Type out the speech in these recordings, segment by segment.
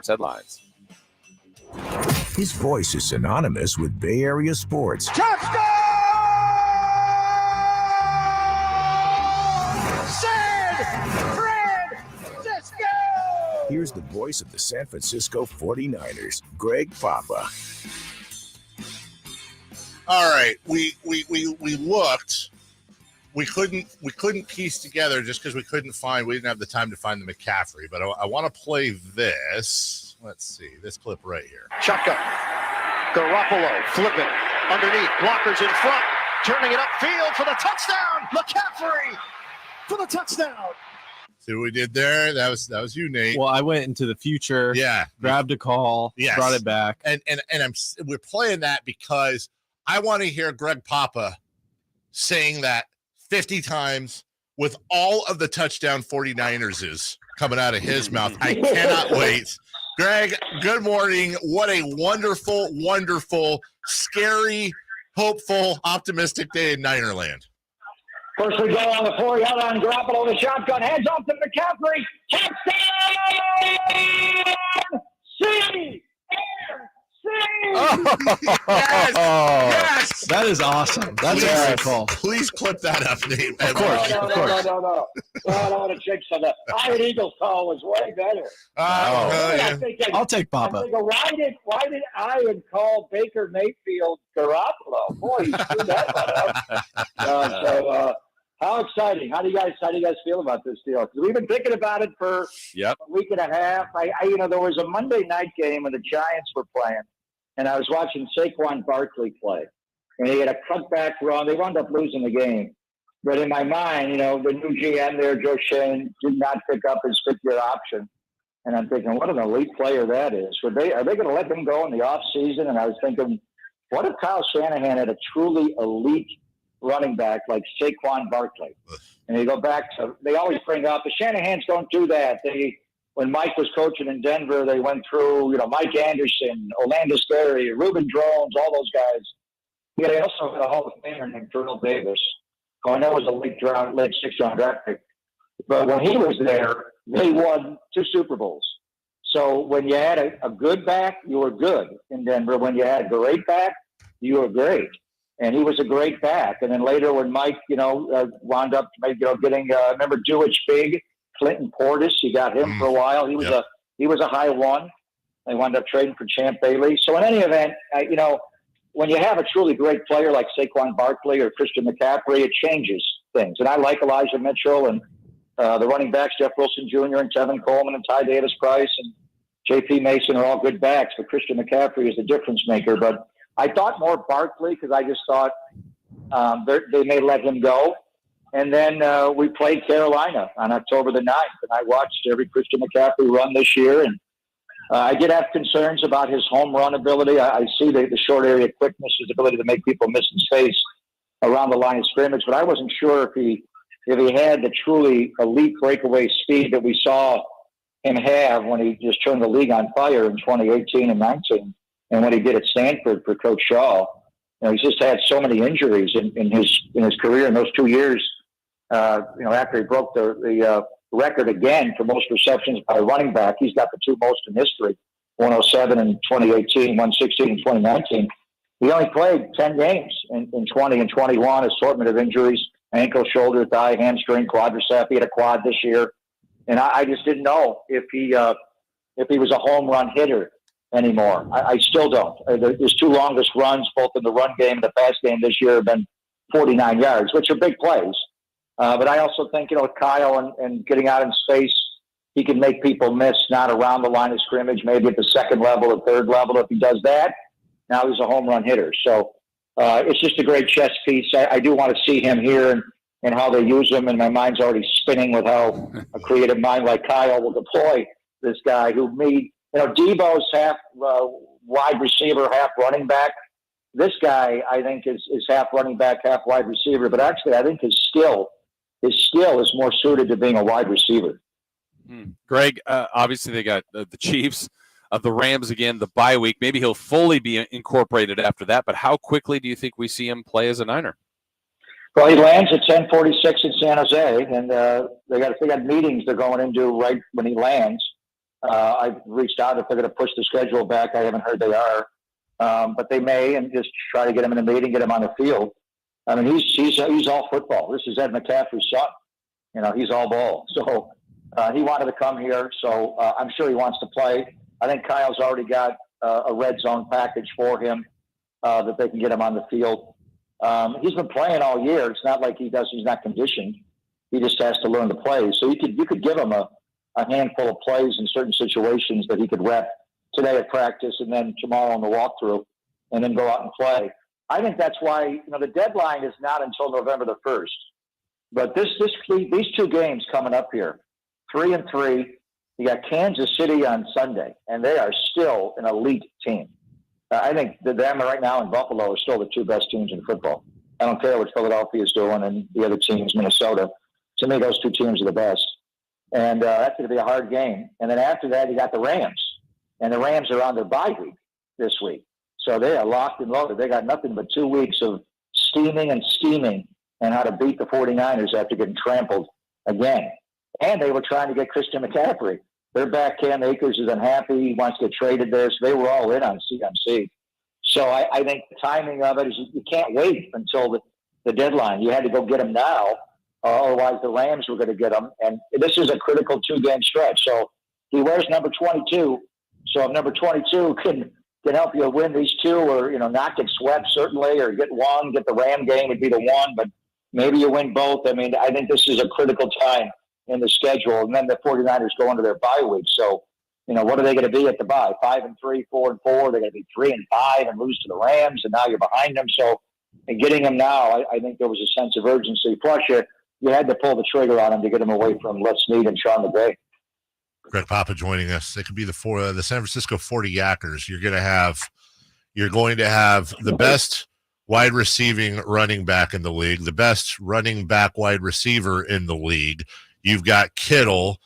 headlines. His voice is synonymous with Bay Area sports. Touchdown! San Francisco! Here's the voice of the San Francisco 49ers, Greg Papa. All right, we looked. We couldn't piece together just because we didn't have the time to find the McCaffrey. But I want to play this. Let's see this clip right here. Shotgun. Garoppolo flipping underneath. Blockers in front. Turning it upfield for the touchdown. McCaffrey for the touchdown. See what we did there? That was you, Nate. Well, I went into the future. Yeah. Grabbed a call. Yes. Brought it back. And we're playing that because I want to hear Greg Papa saying that 50 times with all of the touchdown 49ers coming out of his mouth. I cannot wait. Greg, good morning. What a wonderful, wonderful, scary, hopeful, optimistic day in Ninerland. First we go on the 4-yard line. Garoppolo, the shotgun. Hands off to McCaffrey. Touchdown! C! Yes! That is awesome. That's a great call. Please clip that up, Nate. Of course. No. I don't want to jinx on that. Iron Eagles call was way better. I'll take Papa. Why did Iron call Baker Mayfield Garoppolo? Boy, he screwed that one up. How exciting! How do you guys feel about this deal? Because we've been thinking about it for a week and a half. There was a Monday night game when the Giants were playing, and I was watching Saquon Barkley play, and he had a cutback run. They wound up losing the game, but in my mind, the new GM there, Joe Shane, did not pick up his fifth-year option, and I'm thinking, what an elite player that is. Are they going to let him go in the off season? And I was thinking, what if Kyle Shanahan had a truly elite running back like Saquon Barkley? And you go back to, they always bring up, the Shanahans don't do that. When Mike was coaching in Denver, they went through, Mike Anderson, Orlando Scary, Reuben Drones, all those guys. Yeah, they also had a Hall of Famer named Terrell Davis, who I know was a late 6th-round draft pick. But when he was there, they won 2 Super Bowls. So when you had a good back, you were good in Denver. When you had a great back, you were great. And he was a great back. And then later when Mike, wound up, getting, remember Dewich Big, Clinton Portis, he got him for a while. He was a high one. They wound up trading for Champ Bailey. So in any event, when you have a truly great player like Saquon Barkley or Christian McCaffrey, it changes things. And I like Elijah Mitchell and the running backs, Jeff Wilson Jr. and Tevin Coleman and Ty Davis-Price and J.P. Mason are all good backs, but Christian McCaffrey is the difference maker. But I thought more Barkley because I just thought they may let him go. And then we played Carolina on October the 9th, and I watched every Christian McCaffrey run this year. And I did have concerns about his home run ability. I see the short area quickness, his ability to make people miss his face around the line of scrimmage, but I wasn't sure if he had the truly elite breakaway speed that we saw him have when he just turned the league on fire in 2018 and 19. And what he did at Stanford for Coach Shaw, he's just had so many injuries in his career in those 2 years. After he broke the record again for most receptions by a running back, he's got the 2 most in history: 107 in 2018, 116 in 2019. He only played 10 games in 20 and 21, assortment of injuries: ankle, shoulder, thigh, hamstring, quadricep. He had a quad this year, and I just didn't know if he was a home run hitter anymore. I still don't. His 2 longest runs, both in the run game and the pass game this year, have been 49 yards, which are big plays. But I also think, with Kyle and getting out in space, he can make people miss, not around the line of scrimmage, maybe at the second level or third level. If he does that, now he's a home run hitter. So it's just a great chess piece. I do want to see him here and how they use him, and my mind's already spinning with how a creative mind like Kyle will deploy this guy who made, Debo's half wide receiver, half running back. This guy, I think, is half running back, half wide receiver. But actually, I think his skill is more suited to being a wide receiver. Greg, obviously they got the Chiefs, the Rams again, the bye week. Maybe he'll fully be incorporated after that. But how quickly do you think we see him play as a Niner? Well, he lands at 10:46 in San Jose, and they got meetings they're going into right when he lands. I've reached out if they're going to push the schedule back. I haven't heard they are, but they may, and just try to get him in a meeting, get him on the field. I mean, he's all football. This is Ed McCaffrey's son. You know, he's all ball. So he wanted to come here, so I'm sure he wants to play. I think Kyle's already got a red zone package for him that they can get him on the field. He's been playing all year. It's not like he's not conditioned. He just has to learn to play. So you could give him a handful of plays in certain situations that he could rep today at practice and then tomorrow on the walkthrough and then go out and play. I think that's why, the deadline is not until November the 1st. But these two games coming up here, 3-3, you got Kansas City on Sunday, and they are still an elite team. I think them right now in Buffalo are still the two best teams in football. I don't care what Philadelphia is doing and the other teams, Minnesota. To me, those two teams are the best. And that's going to be a hard game. And then after that, you got the Rams. And the Rams are on their bye week this week. So they are locked and loaded. They got nothing but 2 weeks of steaming and scheming and how to beat the 49ers after getting trampled again. And they were trying to get Christian McCaffrey. Their back, Cam Akers, is unhappy. He wants to get traded there. So they were all in on CMC. So I think the timing of it is you can't wait until the deadline. You had to go get him now. Otherwise, the Rams were going to get him. And this is a critical 2-game stretch. So he wears number 22. So if number 22 can help you win these two or, not get swept, certainly, or get one, get the Ram game would be the one. But maybe you win both. I mean, I think this is a critical time in the schedule. And then the 49ers go into their bye week. So, what are they going to be at the bye? 5-3, 4-4. They're going to be 3-5 and lose to the Rams. And now you're behind them. So, and getting them now, I think there was a sense of urgency. Plus, you had to pull the trigger on him to get him away from Les Snead and Sean McVay. Greg Papa joining us. They could be the San Francisco 40 Yackers. You're going to have the best wide receiving running back in the league, the best running back wide receiver in the league. You've got Kittle.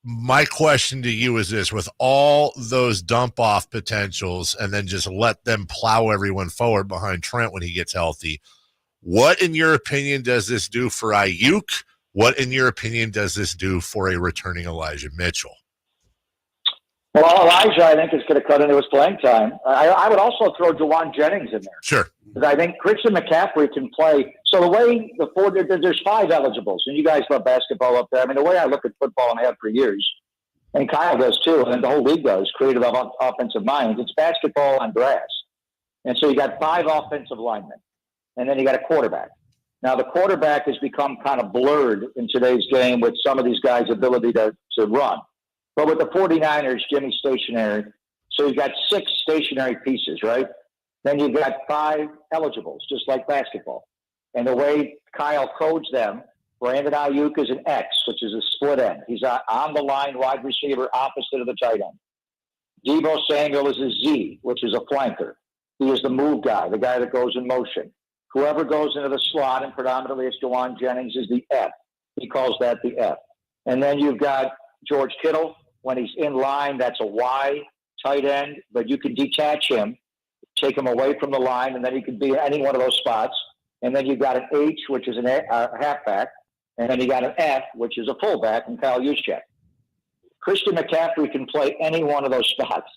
My question to you is this: with all those dump off potentials, and then just let them plow everyone forward behind Trent when he gets healthy, what, in your opinion, does this do for Ayuk? What, in your opinion, does this do for a returning Elijah Mitchell? Well, Elijah, I think, is going to cut into his playing time. I would also throw Jawan Jennings in there. Sure. Because I think Christian McCaffrey can play. So the way there's 5 eligibles, and you guys love basketball up there. I mean, the way I look at football, and I have for years, and Kyle does too, and the whole league does, creative offensive minds, it's basketball on grass. And so you got 5 offensive linemen, and then you got a quarterback. Now, the quarterback has become kind of blurred in today's game with some of these guys' ability to run. But with the 49ers, Jimmy's stationary. So you've got 6 stationary pieces, right? Then you've got 5 eligibles, just like basketball. And the way Kyle codes them, Brandon Ayuk is an X, which is a split end. He's on the line wide receiver opposite of the tight end. Deebo Samuel is a Z, which is a flanker. He is the move guy, the guy that goes in motion. Whoever goes into the slot, and predominantly it's Jawan Jennings, is the F. He calls that the F. And then you've got George Kittle. When he's in line, that's a Y tight end, but you can detach him, take him away from the line, and then he could be any one of those spots. And then you've got an H, which is a halfback, and then you got an F, which is a fullback, and Kyle Juszczyk. Christian McCaffrey can play any one of those spots.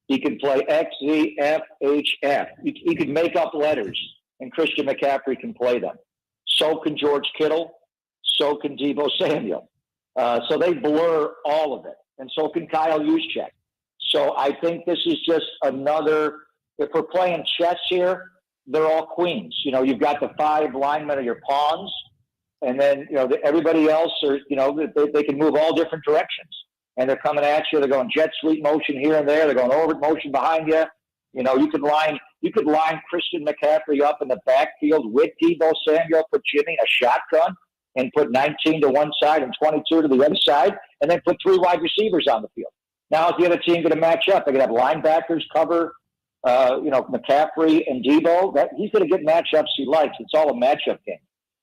He can play X, Z, F, H, F. He can make up letters, and Christian McCaffrey can play them. So can George Kittle. So can Deebo Samuel. So they blur all of it. And so can Kyle Juszczyk. So I think this is just another, if we're playing chess here, they're all queens. You've got the 5 linemen are your pawns, and then, everybody else are, they can move all different directions. And they're coming at you. They're going jet sweep motion here and there. They're going over motion behind you. You could line Christian McCaffrey up in the backfield with Deebo Samuel, put Jimmy in a shotgun, and put 19 to one side and 22 to the other side, and then put 3 wide receivers on the field. Now, is the other team going to match up? They're going to have linebackers cover, McCaffrey and Deebo. He's going to get matchups he likes. It's all a matchup game.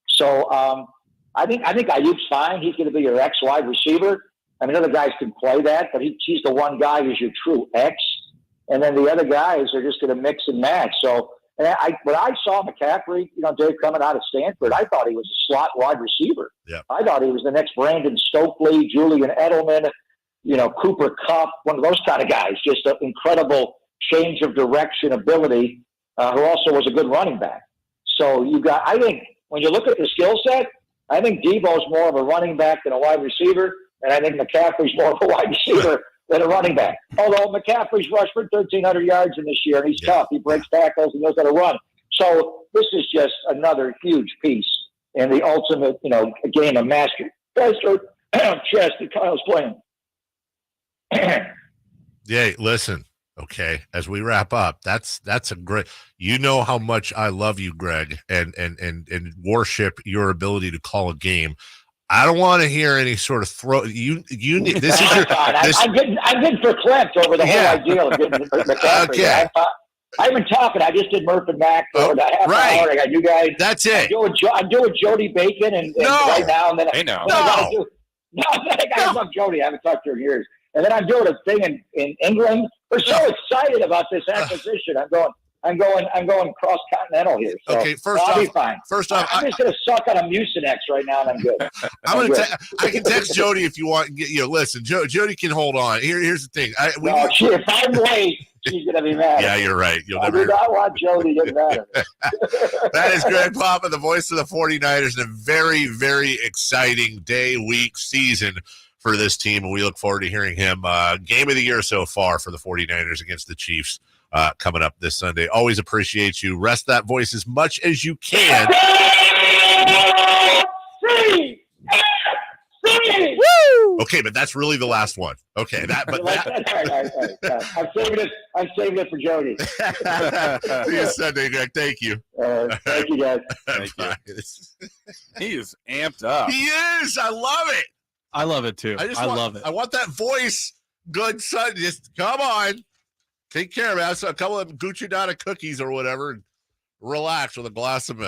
So I think Ayuk's fine. He's going to be your X wide receiver. I mean, other guys can play that, but he's the one guy who's your true X. And then the other guys are just going to mix and match. So when I saw McCaffrey, Dave, coming out of Stanford, I thought he was a slot wide receiver. Yeah. I thought he was the next Brandon Stokely, Julian Edelman. Cooper Kupp, one of those kind of guys, just an incredible change of direction ability, who also was a good running back. So I think when you look at the skill set, I think Debo's more of a running back than a wide receiver, and I think McCaffrey's more of a wide receiver than a running back. Although McCaffrey's rushed for 1,300 yards in this year, and he's tough. He breaks tackles and knows how to run. So this is just another huge piece in the ultimate, game of mastery. Chess that Kyle's playing. Yeah, listen. Okay, as we wrap up, that's a great. You know how much I love you, Greg, and worship your ability to call a game. I don't want to hear any sort of throw. You need this is your. I'm getting verklempt over the whole idea of getting McCaffrey. Okay. I've been talking. I just did Murph and Mac for a half hour. I got you guys. That's it. I'm doing Jody Bacon and right now, and then I love Jody. I haven't talked to her in years. And then I'm doing a thing in England. We're so excited about this acquisition. I'm going cross continental here. So okay, I'll be fine. First off, I'm just going to suck on a Mucinex right now, and I'm good. I can text Jody if you want. Listen, Jody can hold on. Here's the thing. If I'm late, she's going to be mad. Yeah, you're right. I do not want Jody to get mad at me. That is Greg Papa, the voice of the 49ers, and a very, very exciting day, week, season for this team, and we look forward to hearing him. Game of the year so far for the 49ers against the Chiefs coming up this Sunday. Always appreciate you. Rest that voice as much as you can. Woo! Okay, but that's really the last one. Okay, I'm saving it for Jody. See you Sunday, Greg. Thank you. Thank you, guys. Thank you. He is amped up. He is. I love it. I love it too. I love it. I want that voice. Good son. Just come on. Take care of it. Have a couple of Gucci Donna cookies or whatever. And relax with a glass of milk.